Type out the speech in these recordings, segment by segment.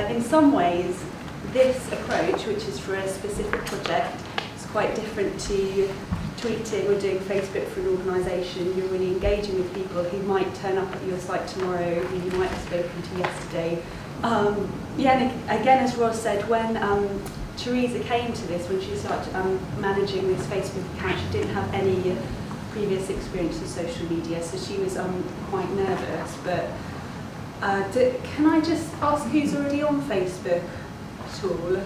in some ways, this approach, which is for a specific project, is quite different to tweeting or doing Facebook for an organisation. You're really engaging with people who might turn up at your site tomorrow, who you might have spoken to yesterday. Yeah, and again, as Ross said, when Teresa came to this, when she started managing this Facebook account, she didn't have any previous experience with social media, so she was quite nervous. But can I just ask who's already on Facebook at all?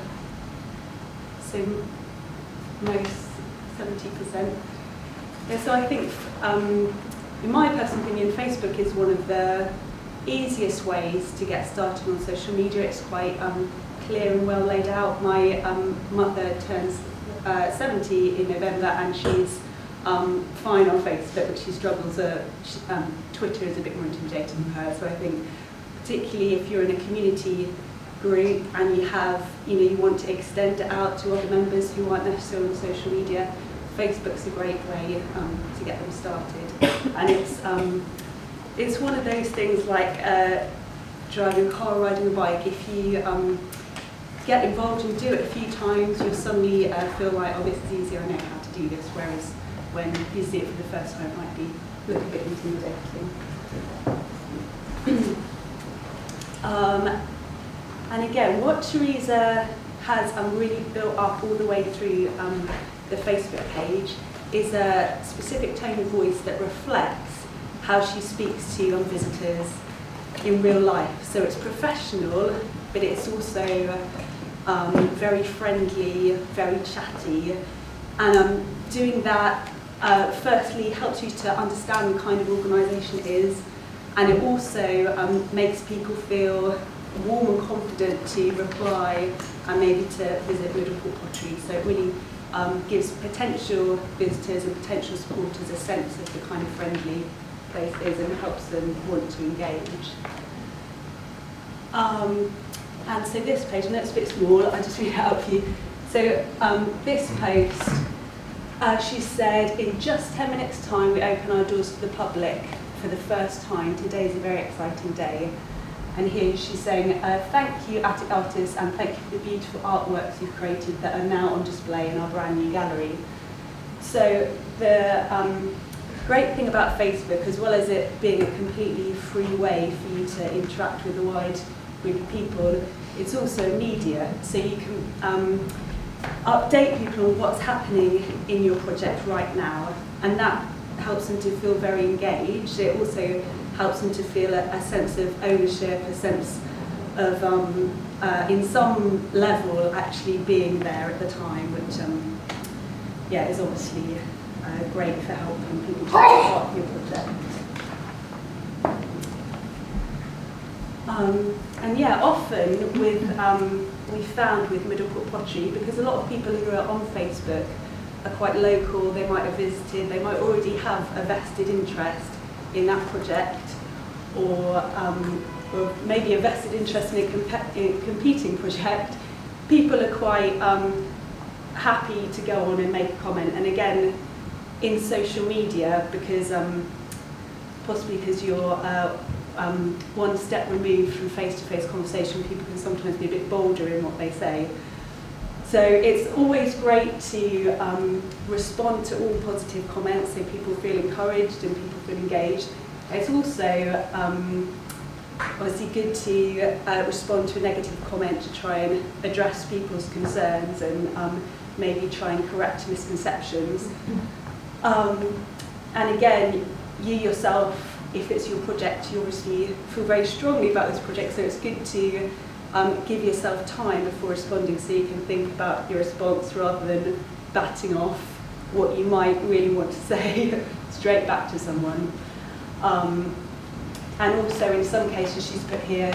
So most 70%. Yeah, so I think, in my personal opinion, Facebook is one of the easiest ways to get started on social media. It's quite clear and well laid out. My mother turns 70 in November, and she's fine on Facebook, but she struggles. Twitter is a bit more intimidating for her. So I think, particularly if you're in a community group and you want to extend it out to other members who aren't necessarily on social media, Facebook's a great way to get them started. And it's one of those things like driving a car, riding a bike. If you get involved and do it a few times, you'll suddenly feel like, oh, this is easy, I know how to do this. Whereas when you see it for the first time, it might look a bit intimidating. And again, what Teresa has really built up all the way through the Facebook page is a specific tone of voice that reflects how she speaks to visitors in real life. So it's professional, but it's also very friendly, very chatty. And doing that, firstly, helps you to understand the kind of organisation it is, and it also makes people feel warm and confident to reply and maybe to visit Middleport Pottery. So it really gives potential visitors and potential supporters a sense of the kind of friendly place it is and helps them want to engage. And so this page, I know it's a bit small, I just read it out for you. So this post, she said, in just 10 minutes' time we open our doors to the public for the first time. Today's a very exciting day. And here she's saying, thank you Attic artists, and thank you for the beautiful artworks you've created that are now on display in our brand new gallery. So the great thing about Facebook, as well as it being a completely free way for you to interact with a wide group of people, it's also media. So you can update people on what's happening in your project right now, and that helps them to feel very engaged. It also helps them to feel a sense of ownership, a sense of, in some level, actually being there at the time, which yeah, is obviously great for helping people to take part of your project. And yeah, often with we found with Middleport Pottery, because a lot of people who are on Facebook are quite local, they might have visited, they might already have a vested interest in that project, or maybe a vested interest in a competing project. People are quite happy to go on and make a comment. And again, in social media, because possibly because you're one step removed from face-to-face conversation, people can sometimes be a bit bolder in what they say. So it's always great to respond to all positive comments, so people feel encouraged and people feel engaged. It's also obviously good to respond to a negative comment to try and address people's concerns and maybe try and correct misconceptions. And again, you yourself, if it's your project, you obviously feel very strongly about this project, so it's good to give yourself time before responding so you can think about your response rather than batting off what you might really want to say straight back to someone. And also in some cases she's put here,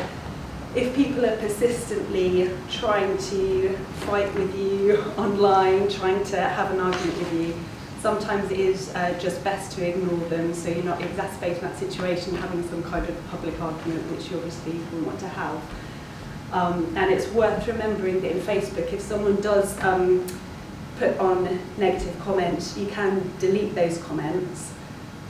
if people are persistently trying to fight with you online, trying to have an argument with you, sometimes it is just best to ignore them, so you're not exacerbating that situation, having some kind of public argument, which you obviously wouldn't want to have. And it's worth remembering that in Facebook, if someone does put on negative comments, you can delete those comments.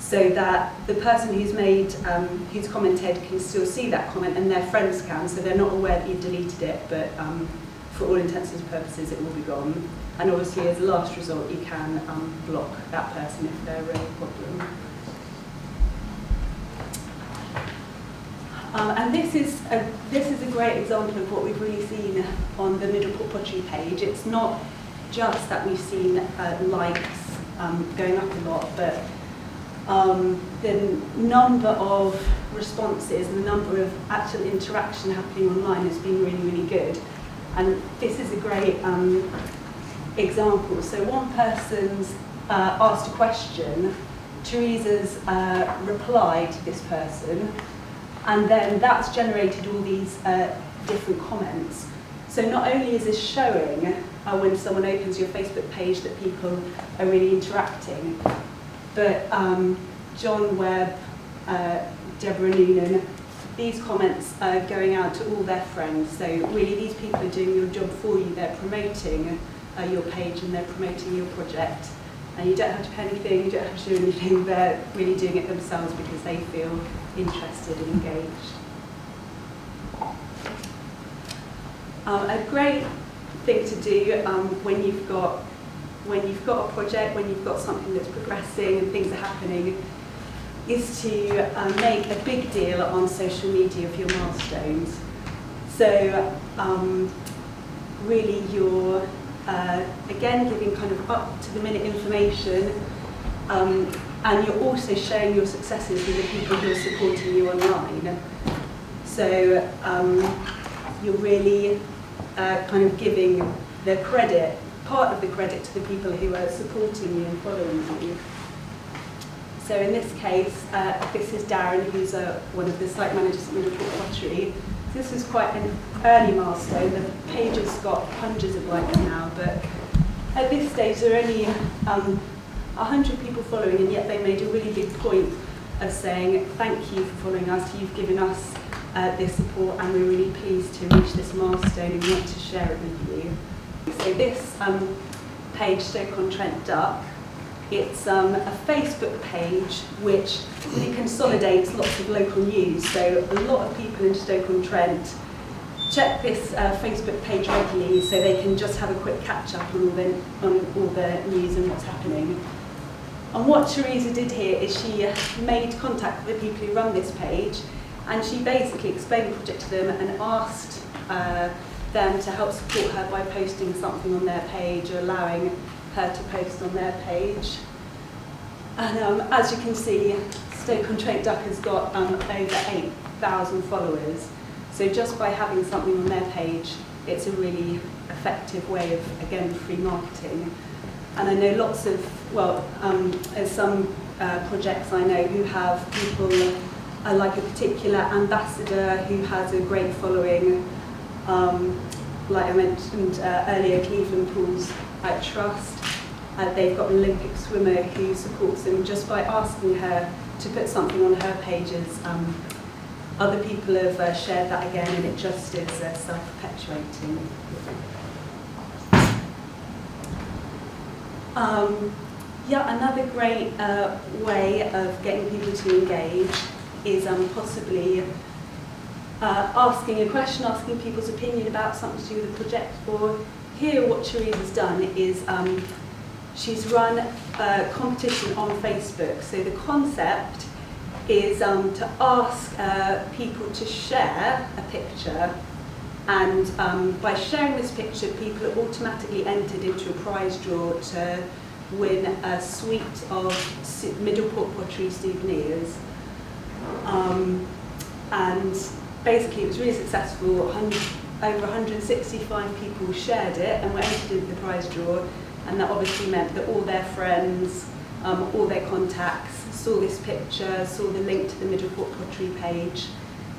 so that the person who's commented can still see that comment and their friends can, so they're not aware that you've deleted it, but for all intents and purposes it will be gone. And obviously as a last resort you can block that person if they're a problem. And this is a great example of what we've really seen on the Middleport Pottery page. It's not just that we've seen likes going up a lot, but the number of responses and the number of actual interaction happening online has been really, really good. And this is a great example. So one person's asked a question, Teresa's replied to this person, and then that's generated all these different comments. So not only is this showing when someone opens your Facebook page that people are really interacting, but John Webb, Deborah Noonan, these comments are going out to all their friends. So really these people are doing your job for you. They're promoting your page and they're promoting your project. And you don't have to pay anything, you don't have to do anything, they're really doing it themselves because they feel interested and engaged. A great thing to do when you've got a project, when you've got something that's progressing and things are happening, is to make a big deal on social media of your milestones. So really you're again giving kind of up to the minute information, and you're also sharing your successes with the people who are supporting you online. So you're really kind of giving the credit, part of the credit, to the people who are supporting you and following you. So in this case, this is Darren, who's one of the site managers at Middleport Pottery. This is quite an early milestone. The page has got hundreds of likes now, but at this stage there are only 100 people following, and yet they made a really big point of saying, thank you for following us, you've given us this support, and we're really pleased to reach this milestone and we want to share it with you. So this page, Stoke-on-Trent Duck, it's a Facebook page which really consolidates lots of local news. So a lot of people in Stoke-on-Trent check this Facebook page regularly so they can just have a quick catch-up on all the news and what's happening. And what Teresa did here is she made contact with the people who run this page, and she basically explained the project to them and asked them to help support her by posting something on their page or allowing her to post on their page. And as you can see, Stoke-on-Trent Duck has got over 8,000 followers. So just by having something on their page, it's a really effective way of, again, free marketing. And I know lots of, there's some projects I know who have people like a particular ambassador who has a great following. Like I mentioned earlier, Cleveland Pools Trust. They've got an Olympic swimmer who supports them just by asking her to put something on her pages. Other people have shared that again, and it just is self-perpetuating. Another great way of getting people to engage is possibly asking a question, asking people's opinion about something to do with the project. Or here what Teresa's done is she's run a competition on Facebook. So the concept is to ask people to share a picture, and by sharing this picture, people are automatically entered into a prize draw to win a suite of Middleport Pottery souvenirs. And basically it was really successful. Over 165 people shared it and were entered into the prize draw, and that obviously meant that all their friends, all their contacts saw this picture, saw the link to the Middleport Pottery page,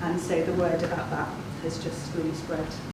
and so the word about that has just really spread.